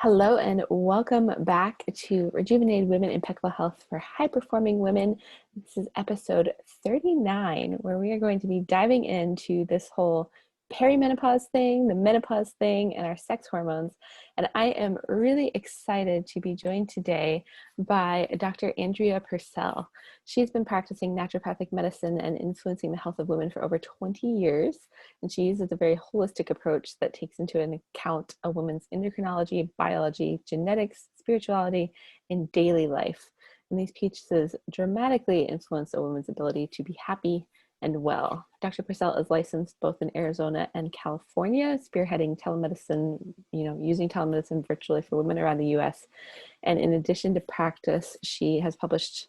Hello and welcome back to Rejuvenated Women, Impeccable Health for High-Performing Women. This is episode 39, where we are going to be diving into this whole perimenopause thing, the menopause thing, and our sex hormones. And I am really excited to be joined today by Dr. Andrea Purcell. She's been practicing naturopathic medicine and influencing the health of women for over 20 years. And she uses a very holistic approach that takes into an account a woman's endocrinology, biology, genetics, spirituality, and daily life. And these pieces dramatically influence a woman's ability to be happy and well. Dr. Purcell is licensed both in Arizona and California, spearheading telemedicine, using telemedicine virtually for women around the US. And in addition to practice, she has published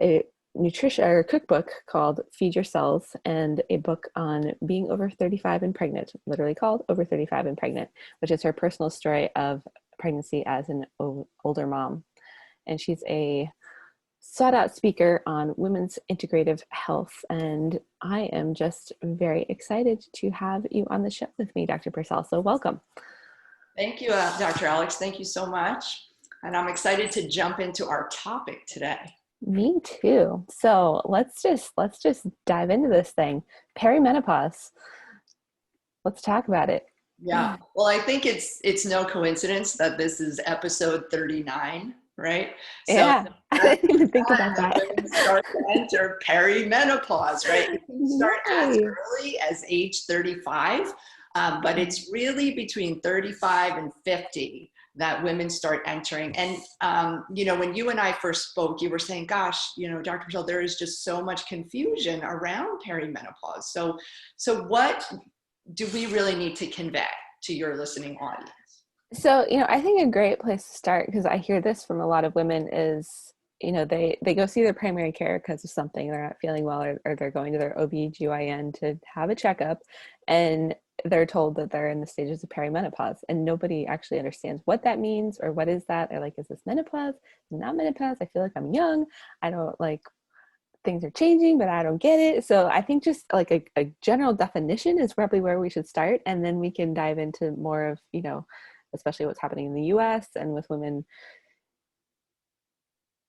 a nutrition or cookbook called Feed Your Cells and a book on being over 35 and pregnant, literally called Over 35 and Pregnant, which is her personal story of pregnancy as an older mom. And she's a sought out speaker on women's integrative health. And I am just very excited to have you on the show with me, Dr. Purcell. So welcome. Thank you, Dr. Alex. Thank you so much. And I'm excited to jump into our topic today. Me too. So let's just dive into this thing. Perimenopause. Let's talk about it. Yeah. Well, I think it's no coincidence that this is episode 39, right? So yeah. I didn't even think about that. Women start to enter perimenopause, right? It can start as early as age 35, but it's really between 35 and 50 that women start entering. And, when you and I first spoke, you were saying, gosh, Dr. Purcell, there is just so much confusion around perimenopause. So what do we really need to convey to your listening audience? So, I think a great place to start, because I hear this from a lot of women, is, they go see their primary care because of something, they're not feeling well, or they're going to their OB/GYN to have a checkup, and they're told that they're in the stages of perimenopause, and nobody actually understands what that means or what is that. They're like, is this menopause? Not menopause. I feel like I'm young. I don't like things are changing, but I don't get it. So I think just like a general definition is probably where we should start. And then we can dive into more of, especially what's happening in the US and with women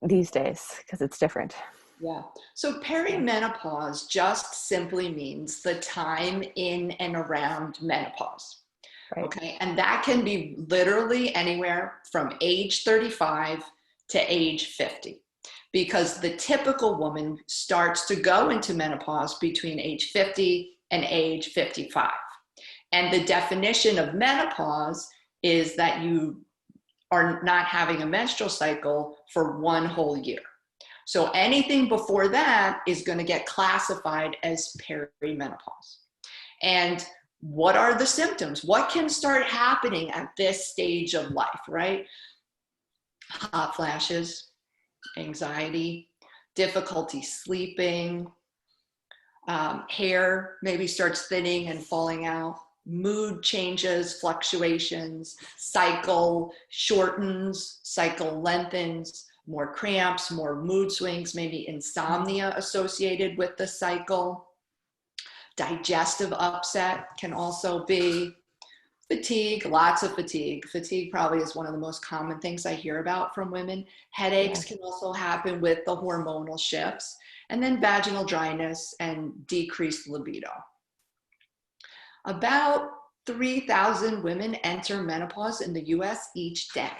these days, because it's different. Yeah. So perimenopause just simply means the time in and around menopause. Right. Okay. And that can be literally anywhere from age 35 to age 50, because the typical woman starts to go into menopause between age 50 and age 55. And the definition of menopause is that you are not having a menstrual cycle for one whole year. So anything before that is going to get classified as perimenopause. And what are the symptoms? What can start happening at this stage of life, right? Hot flashes, anxiety, difficulty sleeping, hair maybe starts thinning and falling out, mood changes, fluctuations, cycle shortens, cycle lengthens, more cramps, more mood swings, maybe insomnia associated with the cycle. Digestive upset can also be fatigue, lots of fatigue. Fatigue probably is one of the most common things I hear about from women. Headaches can also happen with the hormonal shifts. And then vaginal dryness and decreased libido. About 3,000 women enter menopause in the US each day.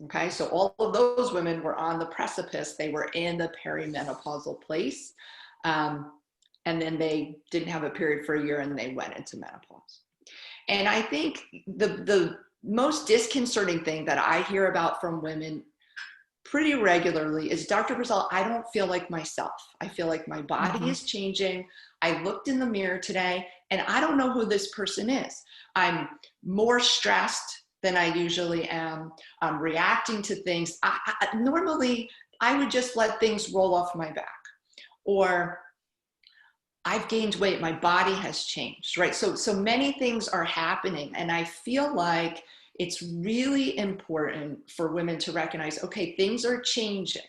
Okay, so all of those women were on the precipice. They were in the perimenopausal place. And then they didn't have a period for a year and they went into menopause. And I think the most disconcerting thing that I hear about from women pretty regularly is, Dr. Purcell, I don't feel like myself. I feel like my body is changing. I looked in the mirror today and I don't know who this person is. I'm more stressed than I usually am. I'm reacting to things. Normally, I would just let things roll off my back. Or I've gained weight, my body has changed, right? So many things are happening. And I feel like it's really important for women to recognize, okay, things are changing.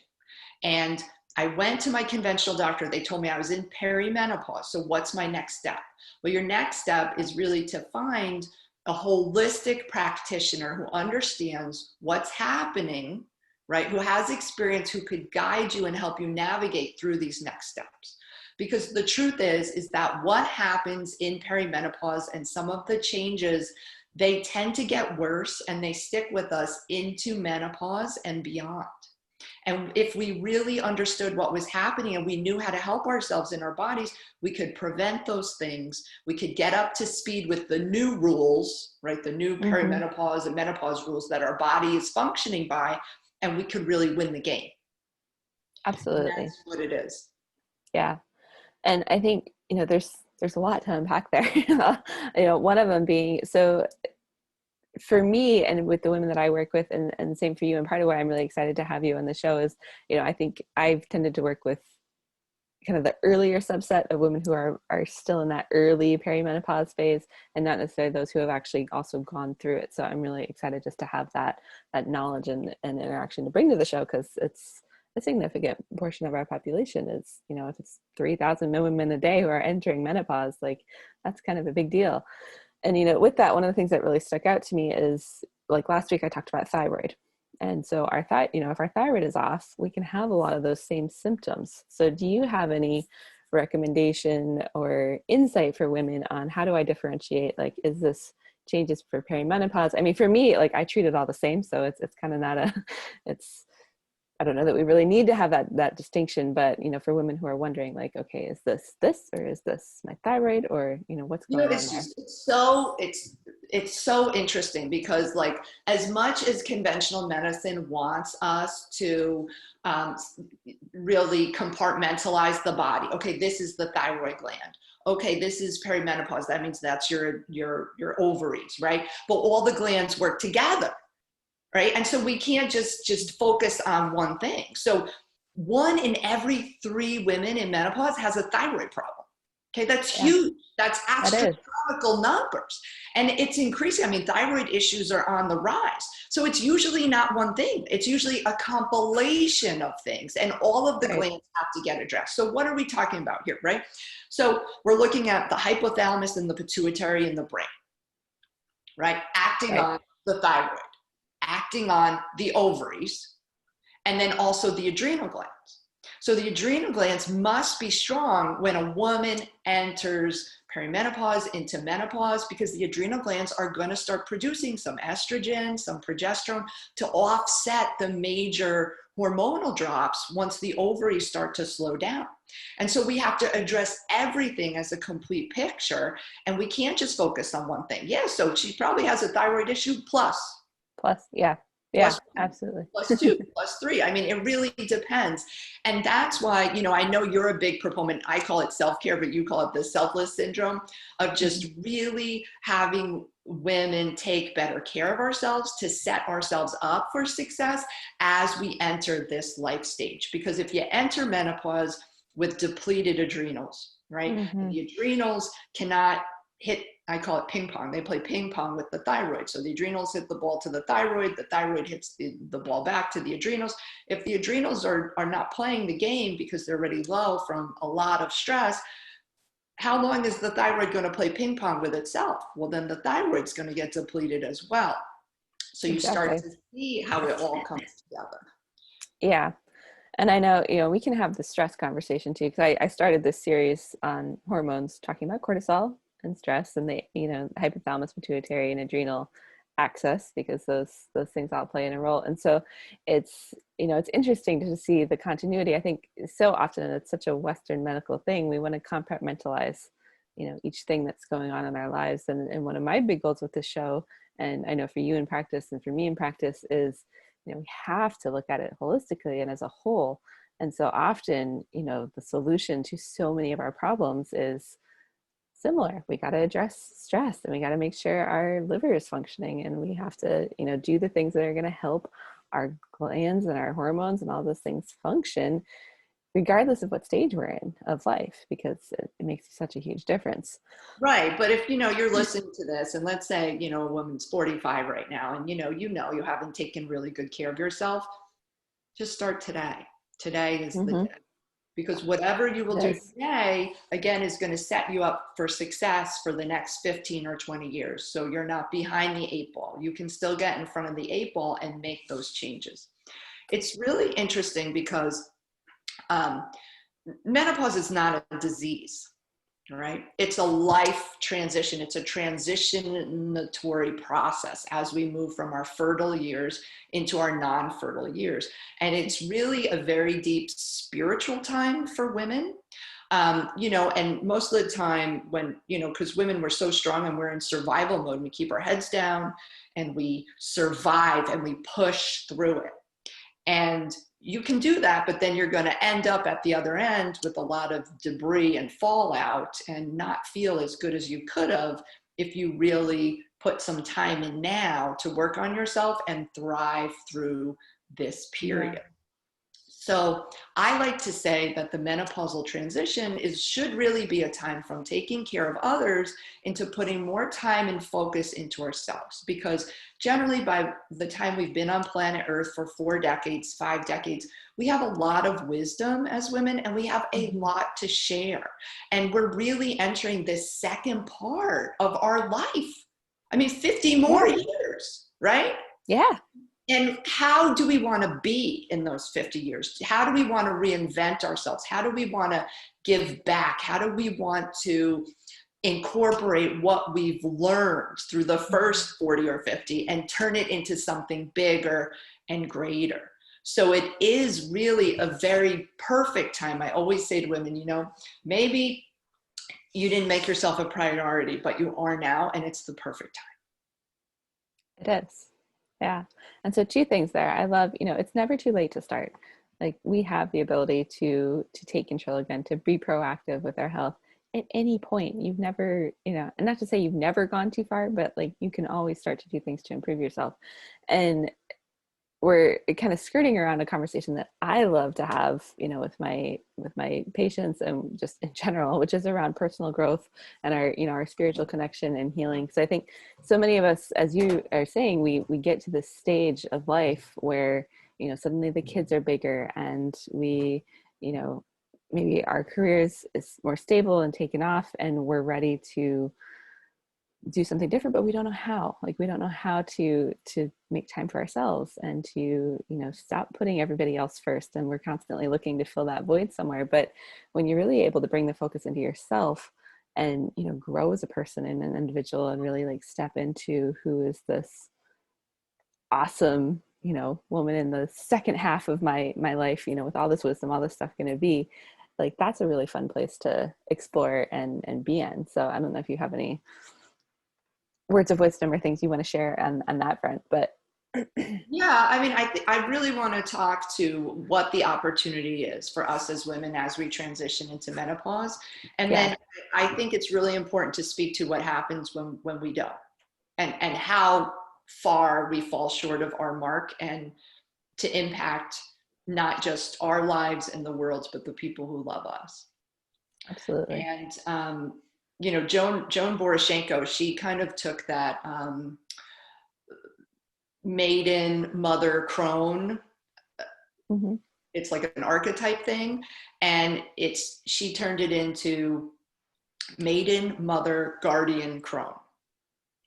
And I went to my conventional doctor. They told me I was in perimenopause. So what's my next step? Well, your next step is really to find a holistic practitioner who understands what's happening, right? Who has experience, who could guide you and help you navigate through these next steps. Because the truth is that what happens in perimenopause and some of the changes, they tend to get worse and they stick with us into menopause and beyond. And if we really understood what was happening and we knew how to help ourselves in our bodies, we could prevent those things. We could get up to speed with the new rules, right? The new perimenopause and menopause rules that our body is functioning by, and we could really win the game. And Absolutely. that's what it is. Yeah. And I think, there's a lot to unpack there. One of them being, so for me and with the women that I work with, and same for you, and part of why I'm really excited to have you on the show is, I think I've tended to work with kind of the earlier subset of women who are still in that early perimenopause phase, and not necessarily those who have actually also gone through it. So I'm really excited just to have that knowledge and interaction to bring to the show, because it's a significant portion of our population is, if it's 3,000 women a day who are entering menopause, like that's kind of a big deal. And, with that, one of the things that really stuck out to me is, like last week I talked about thyroid. And so if our thyroid is off, we can have a lot of those same symptoms. So do you have any recommendation or insight for women on how do I differentiate, like, is this changes for perimenopause? I mean, for me, like I treat it all the same. So it's kind of not I don't know that we really need to have that distinction, but for women who are wondering, like, okay, is this or is this my thyroid, or what's going on It's there? just it's so interesting, because like as much as conventional medicine wants us to really compartmentalize the body. Okay, this is the thyroid gland. Okay, this is perimenopause. That means that's your ovaries, right? But all the glands work together. Right. And so we can't just focus on one thing. So 1 in every 3 women in menopause has a thyroid problem. Okay, that's Yeah, huge. That's that is. astronomical numbers. And it's increasing. I mean, thyroid issues are on the rise. So it's usually not one thing. It's usually a compilation of things, and all of the Right. glands have to get addressed. So what are we talking about here, right? So we're looking at the hypothalamus and the pituitary in the brain, right? Acting Right. on the thyroid, acting on the ovaries, and then also the adrenal glands. So the adrenal glands must be strong when a woman enters perimenopause into menopause, because the adrenal glands are going to start producing some estrogen, some progesterone to offset the major hormonal drops once the ovaries start to slow down. And so we have to address everything as a complete picture, and we can't just focus on one thing. Yeah, so she probably has a thyroid issue plus Plus, yeah, plus absolutely. plus 2, plus 3. I mean, it really depends. And that's why, I know you're a big proponent. I call it self-care, but you call it the selfless syndrome of just really having women take better care of ourselves to set ourselves up for success as we enter this life stage. Because if you enter menopause with depleted adrenals, right? And the adrenals cannot hit, I call it ping pong. They play ping pong with the thyroid. So the adrenals hit the ball to the thyroid hits the ball back to the adrenals. If the adrenals are not playing the game because they're already low from a lot of stress, how long is the thyroid going to play ping pong with itself? Well, then the thyroid's going to get depleted as well. So you start Exactly. to see how it all comes together. Yeah. And I know, we can have the stress conversation too, because I started this series on hormones talking about cortisol and stress and the, hypothalamus, pituitary, and adrenal axis, because those things all play in a role. And so it's, it's interesting to see the continuity. I think so often, and it's such a Western medical thing, we want to compartmentalize, each thing that's going on in our lives. And one of my big goals with this show, and I know for you in practice and for me in practice, is we have to look at it holistically and as a whole. And so often, the solution to so many of our problems is similar. We got to address stress, and we got to make sure our liver is functioning, and we have to, do the things that are going to help our glands and our hormones and all those things function, regardless of what stage we're in of life, because it makes such a huge difference. Right. But if, you're listening to this, and let's say, a woman's 45 right now, and, you haven't taken really good care of yourself, just start today. Today is the Mm-hmm. day. because whatever you will do Yes. today, again, is going to set you up for success for the next 15 or 20 years. So you're not behind the eight ball. You can still get in front of the eight ball and make those changes. It's really interesting because um, menopause is not a disease, right? It's a life transition. It's a transitionatory process as we move from our fertile years into our non-fertile years. And it's really a very deep spiritual time for women. And most of the time when, because women were so strong and we're in survival mode, we keep our heads down and we survive and we push through it. And you can do that, but then you're going to end up at the other end with a lot of debris and fallout and not feel as good as you could have if you really put some time in now to work on yourself and thrive through this period. Yeah. So I like to say that the menopausal transition should really be a time from taking care of others into putting more time and focus into ourselves. Because generally by the time we've been on planet Earth for 4 decades, 5 decades, we have a lot of wisdom as women and we have a lot to share. And we're really entering this second part of our life. I mean, 50 more years, right? Yeah. And how do we want to be in those 50 years? How do we want to reinvent ourselves? How do we want to give back? How do we want to incorporate what we've learned through the first 40 or 50 and turn it into something bigger and greater? So it is really a very perfect time. I always say to women, maybe you didn't make yourself a priority, but you are now, and it's the perfect time. It is. Yeah. And so two things there. I love, it's never too late to start. Like we have the ability to take control again, to be proactive with our health at any point. You've never, and not to say you've never gone too far, but like you can always start to do things to improve yourself. And we're kind of skirting around a conversation that I love to have, with my patients and just in general, which is around personal growth and our spiritual connection and healing. So I think so many of us, as you are saying, we get to this stage of life where, suddenly the kids are bigger and we, maybe our careers is more stable and taken off and we're ready to do something different, but we don't know how. Like we don't know how to make time for ourselves and to stop putting everybody else first, and we're constantly looking to fill that void somewhere. But when you're really able to bring the focus into yourself and grow as a person and an individual and really like step into who is this awesome woman in the second half of my life, with all this wisdom, all this stuff going to be like, that's a really fun place to explore and be in. So I don't know if you have any words of wisdom or things you want to share on that front, but Yeah, I mean, I really want to talk to what the opportunity is for us as women as we transition into menopause. And yeah, then I think it's really important to speak to what happens when we don't, and how far we fall short of our mark, and to impact not just our lives and the world's, but the people who love us. absolutely. And, Joan Boroshenko, she kind of took that, maiden, mother, crone. Mm-hmm. It's like an archetype thing. And she turned it into maiden, mother, guardian, crone.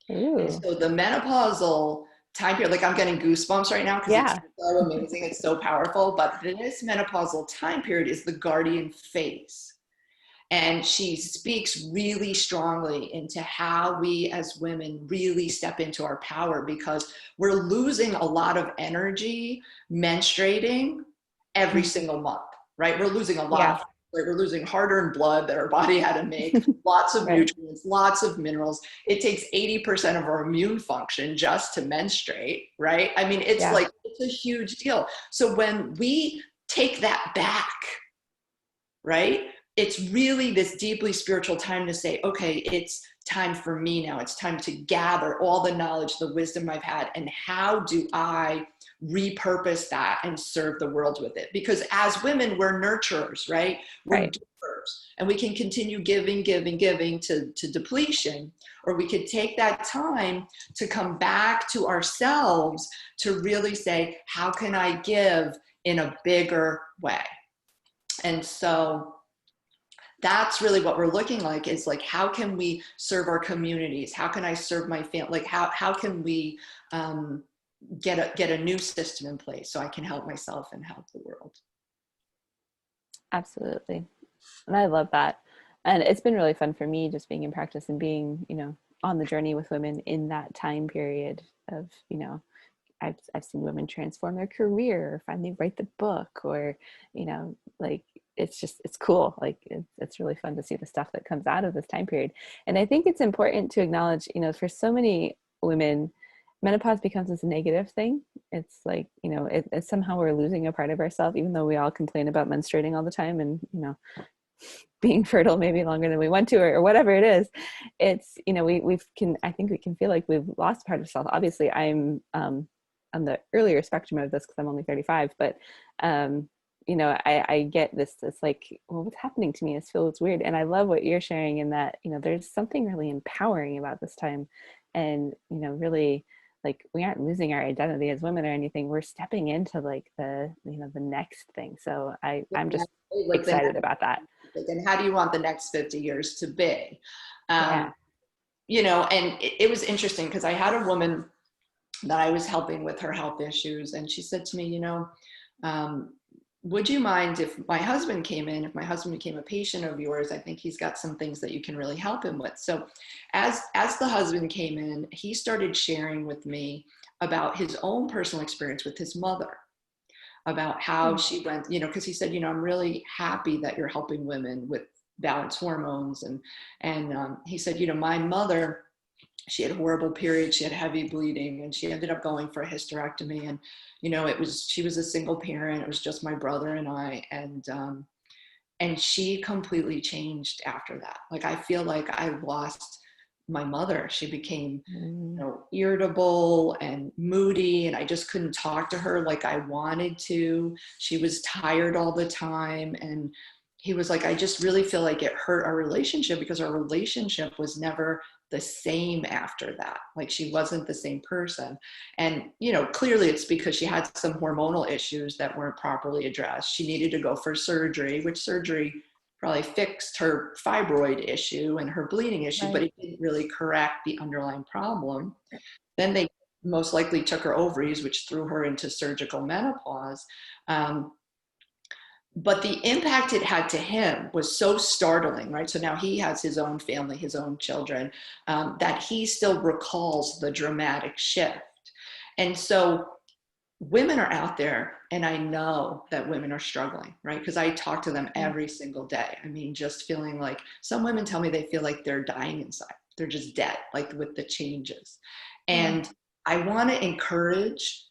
And Ooh, so the menopausal time period, like I'm getting goosebumps right now because it's yeah, so amazing. It's so powerful. But this menopausal time period is the guardian phase. And she speaks really strongly into how we as women really step into our power, because we're losing a lot of energy menstruating every single month, right? We're losing a lot yeah, of, right? We're losing hard-earned blood that our body had to make, lots of right, nutrients, lots of minerals. It takes 80% of our immune function just to menstruate, right? I mean, it's yeah, like, it's a huge deal. So when we take that back, right? It's really this deeply spiritual time to say, okay, it's time for me now. It's time to gather all the knowledge, the wisdom I've had, and how do I repurpose that and serve the world with it? Because as women, we're nurturers, right? We're right. givers, and we can continue giving, giving, giving to depletion, or we could take that time to come back to ourselves to really say, how can I give in a bigger way? And so that's really what we're looking like, is like, how can we serve our communities? How can I serve my family? Like, how can we get a new system in place so I can help myself and help the world? Absolutely. And I love that. And it's been really fun for me just being in practice and being, on the journey with women in that time period of, I've seen women transform their career or finally write the book, or, like, it's cool. Like it's really fun to see the stuff that comes out of this time period. And I think it's important to acknowledge, for so many women, menopause becomes this negative thing. It's like, it's somehow we're losing a part of ourselves, even though we all complain about menstruating all the time and, being fertile maybe longer than we want to, or whatever it is. It's, I think we can feel like we've lost part of self. Obviously I'm on the earlier spectrum of this because I'm only 35, but I get this, it's like, well, what's happening to me? It feels weird. And I love what you're sharing in that, there's something really empowering about this time. And, really, like, we aren't losing our identity as women or anything. We're stepping into like the next thing. So I'm just Like the excited about that. and how do you want the next 50 years to be? Yeah. And it was interesting because I had a woman that I was helping with her health issues, and she said to me, um, would you mind if my husband came in, if my husband became a patient of yours? I think he's got some things that you can really help him with. So as the husband came in, he started sharing with me about his own personal experience with his mother, about how she went, because he said, I'm really happy that you're helping women with balanced hormones. And he said, my mother, she had a horrible period, she had heavy bleeding, and she ended up going for a hysterectomy. And, she was a single parent. It was just my brother and I. And she completely changed after that. Like, I feel like I lost my mother. She became, irritable and moody, and I just couldn't talk to her like I wanted to. She was tired all the time. And he was like, I just really feel like it hurt our relationship, because our relationship was never the same after that. Like, she wasn't the same person. And, clearly it's because she had some hormonal issues that weren't properly addressed. She needed to go for surgery, which surgery probably fixed her fibroid issue and her bleeding issue, but Right. it didn't really correct the underlying problem. Then they most likely took her ovaries, which threw her into surgical menopause. But the impact it had to him was so startling, right? So now he has his own family, his own children, that he still recalls the dramatic shift. And so women are out there, and I know that women are struggling, right? Because I talk to them every single day. I mean, just feeling like, some women tell me they feel like they're dying inside. They're just dead, like with the changes. Yeah. And I want to encourage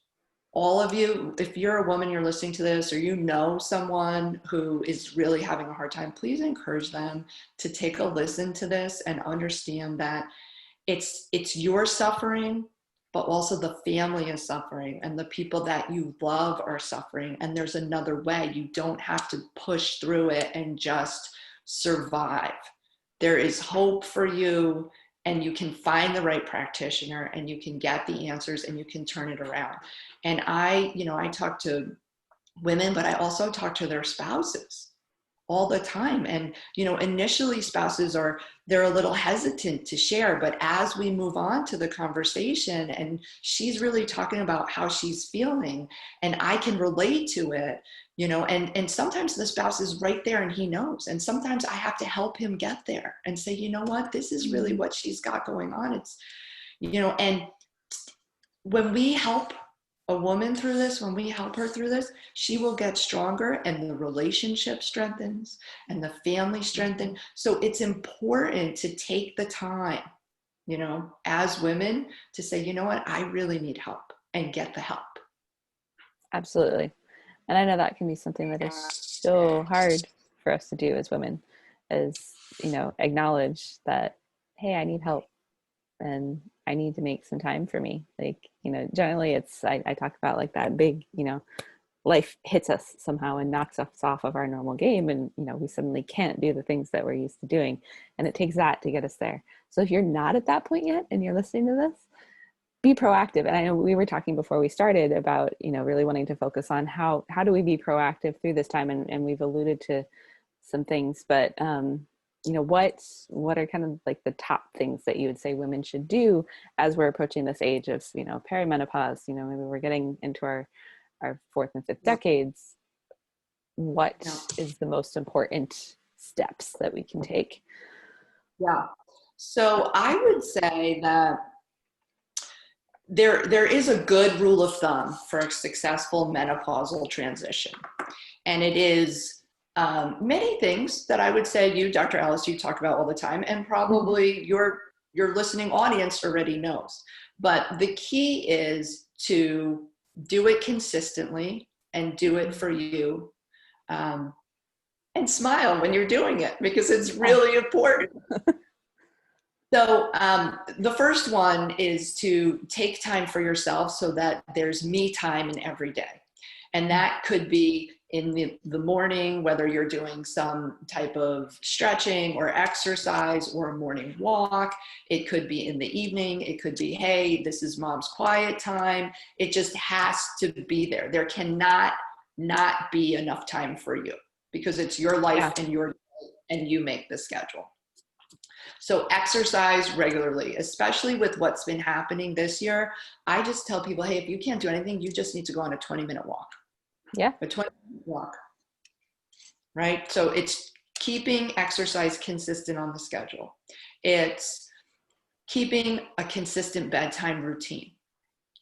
all of you, if you're a woman, you're listening to this, or someone who is really having a hard time, please encourage them to take a listen to this and understand that it's your suffering, but also the family is suffering, and the people that you love are suffering. And there's another way. You don't have to push through it and just survive. There is hope for you, and you can find the right practitioner, and you can get the answers, and you can turn it around. And I talk to women, but I also talk to their spouses all the time. And, initially spouses they're a little hesitant to share, but as we move on to the conversation, and she's really talking about how she's feeling, and I can relate to it, and sometimes the spouse is right there and he knows. And sometimes I have to help him get there and say, you know what, this is really what she's got going on. It's, and when we help a woman through this, when we help her through this, she will get stronger, and the relationship strengthens and the family strengthens. So it's important to take the time, as women, to say, you know what, I really need help, and get the help. Absolutely. And I know that can be something that is so hard for us to do as women, is, acknowledge that, hey, I need help and I need to make some time for me. Like, generally I talk about like that big, life hits us somehow and knocks us off of our normal game. And, we suddenly can't do the things that we're used to doing. And it takes that to get us there. So if you're not at that point yet and you're listening to this, be proactive. And I know we were talking before we started about, really wanting to focus on how do we be proactive through this time? And we've alluded to some things, but, what are kind of like the top things that you would say women should do as we're approaching this age of, perimenopause, maybe we're getting into our fourth and fifth decades. What Yeah. is the most important steps that we can take? Yeah. So I would say that there is a good rule of thumb for a successful menopausal transition. And it is many things that I would say you, Dr. Ellis, you talk about all the time, and probably your listening audience already knows. But the key is to do it consistently and do it for you. And smile when you're doing it, because it's really important. So the first one is to take time for yourself so that there's me time in every day. And that could be in the morning, whether you're doing some type of stretching or exercise or a morning walk. It could be in the evening. It could be, hey, this is mom's quiet time. It just has to be there. There cannot not be enough time for you, because it's your life and you make the schedule. So exercise regularly, especially with what's been happening this year. I just tell people, hey, if you can't do anything, you just need to go on a 20-minute walk. Yeah. A 20-minute walk. Right? So it's keeping exercise consistent on the schedule. It's keeping a consistent bedtime routine.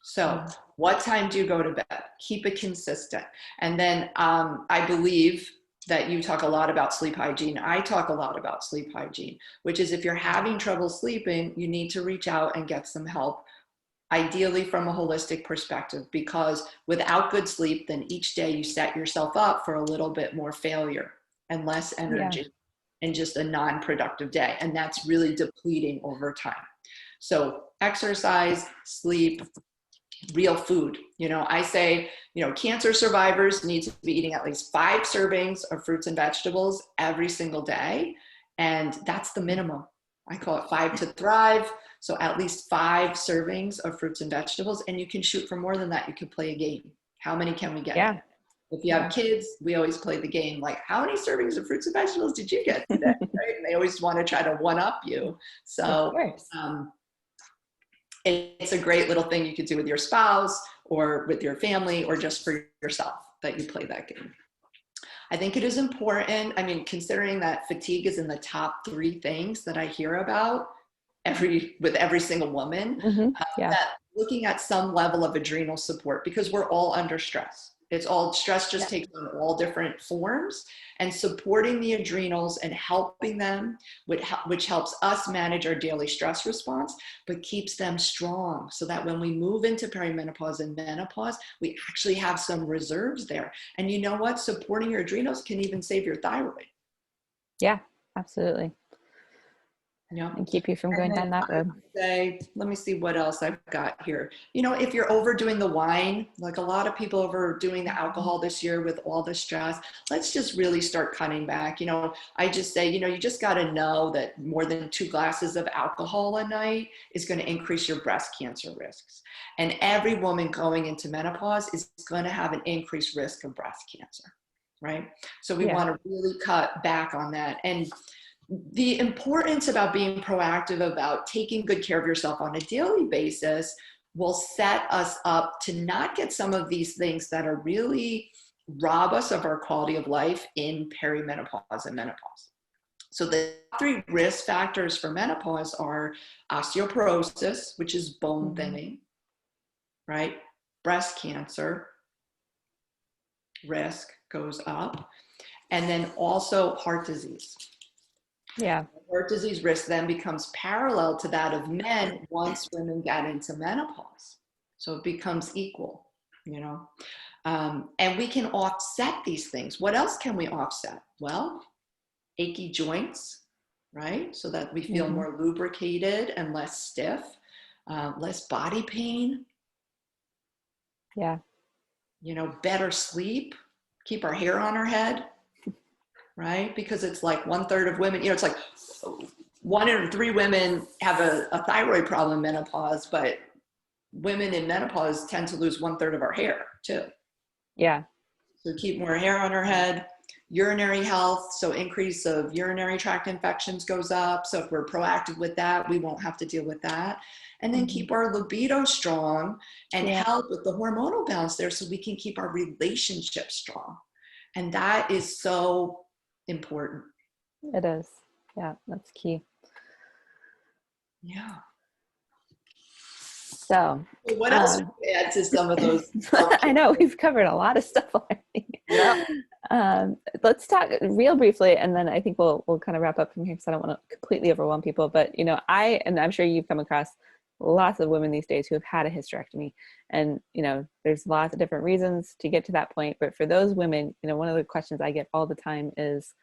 So what time do you go to bed? Keep it consistent. And then I believe that you talk a lot about sleep hygiene. I talk a lot about sleep hygiene, which is if you're having trouble sleeping, you need to reach out and get some help, ideally from a holistic perspective, because without good sleep, then each day you set yourself up for a little bit more failure and less energy and just a non-productive day. And that's really depleting over time. So exercise, sleep, real food. I say, cancer survivors need to be eating at least 5 servings of fruits and vegetables every single day. And that's the minimum. I call it 5 to thrive. So at least 5 servings of fruits and vegetables. And you can shoot for more than that. You can play a game. How many can we get? Yeah. If you have kids, we always play the game, like, how many servings of fruits and vegetables did you get today? Right? And they always want to try to one up you. So, it's a great little thing you could do with your spouse or with your family or just for yourself, that you play that game. I think it is important. I mean, considering that fatigue is in the top 3 things that I hear about with every single woman, that looking at some level of adrenal support, because we're all under stress. It's all stress just takes on all different forms, and supporting the adrenals and helping them, which helps us manage our daily stress response, but keeps them strong so that when we move into perimenopause and menopause, we actually have some reserves there. And you know what? Supporting your adrenals can even save your thyroid. Yeah, absolutely. Yeah. And keep you from going down that road. Let me see what else I've got here. If you're overdoing the wine, like a lot of people overdoing the alcohol this year with all the stress, let's just really start cutting back. I just say, you just got to know that more than 2 glasses of alcohol a night is going to increase your breast cancer risks. And every woman going into menopause is going to have an increased risk of breast cancer, right? So we want to really cut back on that. And the importance about being proactive about taking good care of yourself on a daily basis will set us up to not get some of these things that are really rob us of our quality of life in perimenopause and menopause. So the 3 risk factors for menopause are osteoporosis, which is bone thinning, right? Breast cancer risk goes up, and then also heart disease. Yeah. Heart disease risk then becomes parallel to that of men once women get into menopause. So it becomes equal, and we can offset these things. What else can we offset? Well, achy joints, right? So that we feel more lubricated and less stiff, less body pain. Yeah. Better sleep, keep our hair on our head. Right? Because it's like 1/3 of women, it's like 1 in 3 women have a thyroid problem in menopause, but women in menopause tend to lose 1/3 of our hair too. Yeah. So keep more hair on our head. Urinary health, so increase of urinary tract infections goes up. So if we're proactive with that, we won't have to deal with that. And then keep our libido strong and Yeah. help with the hormonal balance there so we can keep our relationship strong. And that is so important. It is. Yeah, that's key. Yeah. So, What else would you add to some of those? I know we've covered a lot of stuff already. Yeah. Let's talk real briefly, and then I think we'll kind of wrap up from here because I don't want to completely overwhelm people. But and I'm sure you've come across lots of women these days who have had a hysterectomy, and there's lots of different reasons to get to that point. But for those women, one of the questions I get all the time is,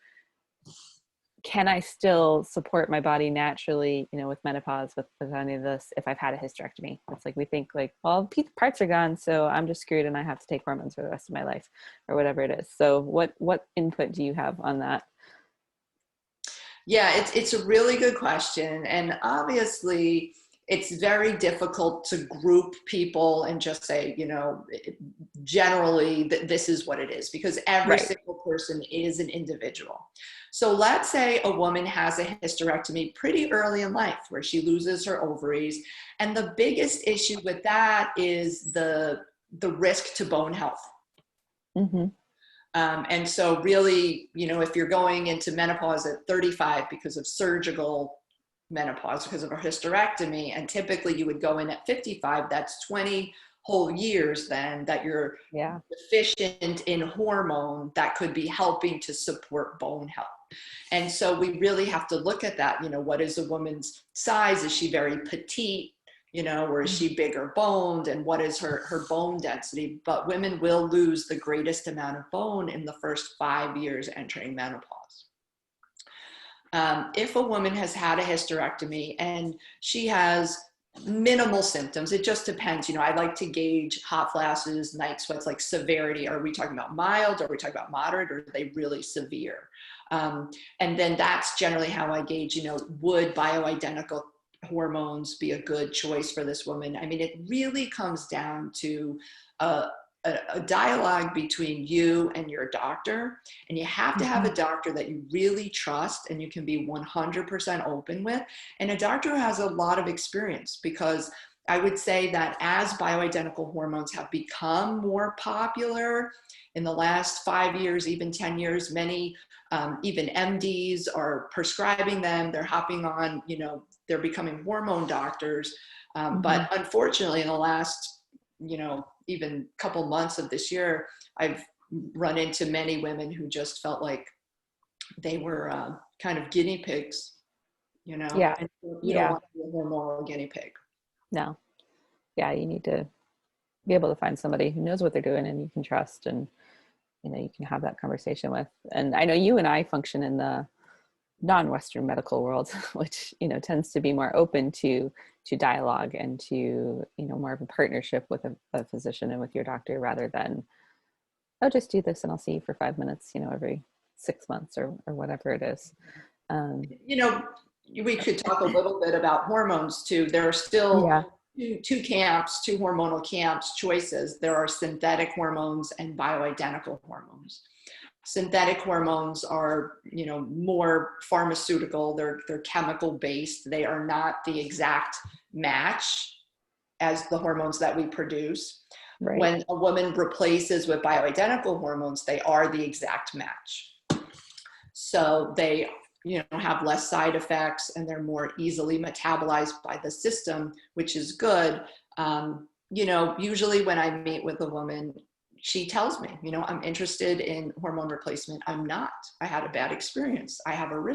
can I still support my body naturally, with menopause, with any of this, if I've had a hysterectomy? It's like, we think like, well, parts are gone, so I'm just screwed and I have to take hormones for the rest of my life or whatever it is. So what input do you have on that? Yeah, it's a really good question. And obviously, it's very difficult to group people and just say, generally this is what it is, because every Right. single person is an individual. So let's say a woman has a hysterectomy pretty early in life where she loses her ovaries. And the biggest issue with that is the risk to bone health. Mm-hmm. And so really, if you're going into menopause at 35 because of surgical menopause, because of a hysterectomy, and typically you would go in at 55, that's 20 whole years then that you're deficient in hormone that could be helping to support bone health. And so we really have to look at that. What is a woman's size? Is she very petite? Or is she bigger boned, and what is her bone density? But women will lose the greatest amount of bone in the first 5 years entering menopause. If a woman has had a hysterectomy and she has minimal symptoms, it just depends. I like to gauge hot flashes, night sweats, like severity. Are we talking about mild? Are we talking about moderate? Or are they really severe? And then that's generally how I gauge, would bioidentical hormones be a good choice for this woman? I mean, it really comes down to a dialogue between you and your doctor, and you have to have a doctor that you really trust and you can be 100% open with, and a doctor who has a lot of experience, because I would say that as bioidentical hormones have become more popular in the last 5 years, even 10 years, many even MDs are prescribing them. They're hopping on, they're becoming hormone doctors. But unfortunately, in the last, even couple months of this year, I've run into many women who just felt like they were kind of guinea pigs, Yeah. and you don't want to be a hormonal guinea pig. No. Yeah, you need to be able to find somebody who knows what they're doing and you can trust, and you can have that conversation with. And I know you and I function in the non-Western medical world, which tends to be more open to dialogue and to more of a partnership with a physician and with your doctor, rather than, oh, just do this and I'll see you for 5 minutes every 6 months or whatever it is. We could talk a little bit about hormones too. There are still two camps, two hormonal camps choices. There are synthetic hormones and bioidentical hormones. Synthetic hormones are, more pharmaceutical. They're chemical based. They are not the exact match as the hormones that we produce. Right. When a woman replaces with bioidentical hormones, they are the exact match. So they have less side effects and they're more easily metabolized by the system, which is good. Usually when I meet with a woman, she tells me, I'm interested in hormone replacement. I'm not. I had a bad experience. I have a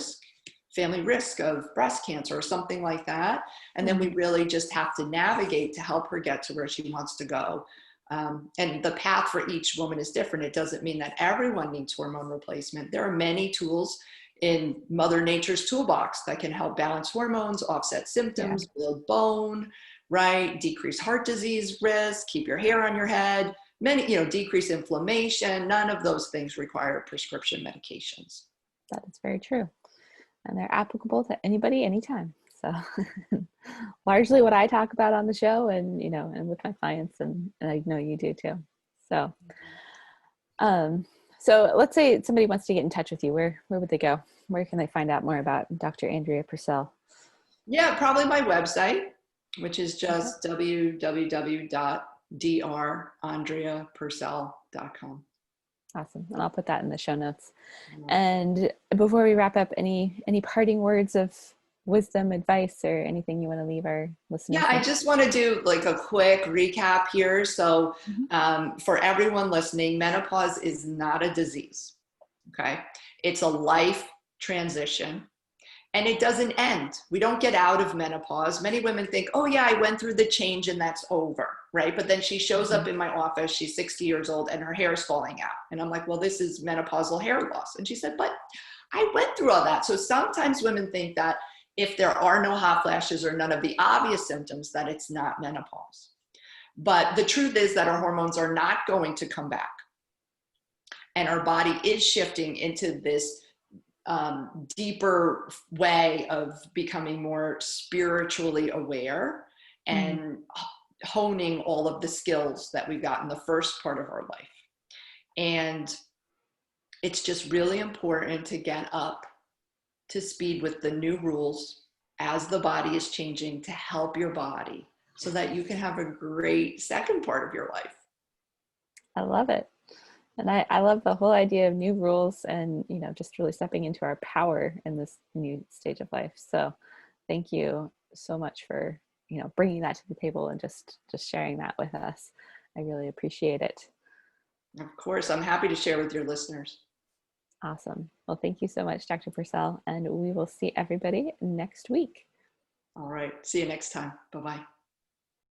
family risk of breast cancer or something like that. And then we really just have to navigate to help her get to where she wants to go. And the path for each woman is different. It doesn't mean that everyone needs hormone replacement. There are many tools in Mother Nature's toolbox that can help balance hormones, offset symptoms, build bone, right? Decrease heart disease risk, keep your hair on your head, decrease inflammation. None of those things require prescription medications. That is very true. And they're applicable to anybody, anytime. So largely what I talk about on the show and, and with my clients, and I know you do too. So, um, so let's say somebody wants to get in touch with you. Where would they go? Where can they find out more about Dr. Andrea Purcell? Yeah, probably my website, which is Okay. just www.drandreapurcell.com. Awesome. And I'll put that in the show notes. And before we wrap up, any parting words of wisdom, advice, or anything you want to leave our Yeah, listeners I with? just want to do like a quick recap here. So, Mhm. for everyone listening, menopause is not a disease. Okay. It's a life transition and it doesn't end. We don't get out of menopause. Many women think, oh, yeah, I went through the change and that's over. Right. But then she shows up Mhm. in my office. She's 60 years old and her hair is falling out. And I'm like, well, this is menopausal hair loss. And she said, but I went through all that. So sometimes women think that if there are no hot flashes or none of the obvious symptoms, that it's not menopause. But the truth is that our hormones are not going to come back. And our body is shifting into this deeper way of becoming more spiritually aware Mhm. and honing all of the skills that we got in the first part of our life. And it's just really important to get up to speed with the new rules as the body is changing to help your body so that you can have a great second part of your life. I love it. And I love the whole idea of new rules and, just really stepping into our power in this new stage of life. So thank you so much for, bringing that to the table and just sharing that with us. I really appreciate it. Of course, I'm happy to share with your listeners. Awesome. Well, thank you so much, Dr. Purcell, and we will see everybody next week. All right. See you next time. Bye bye.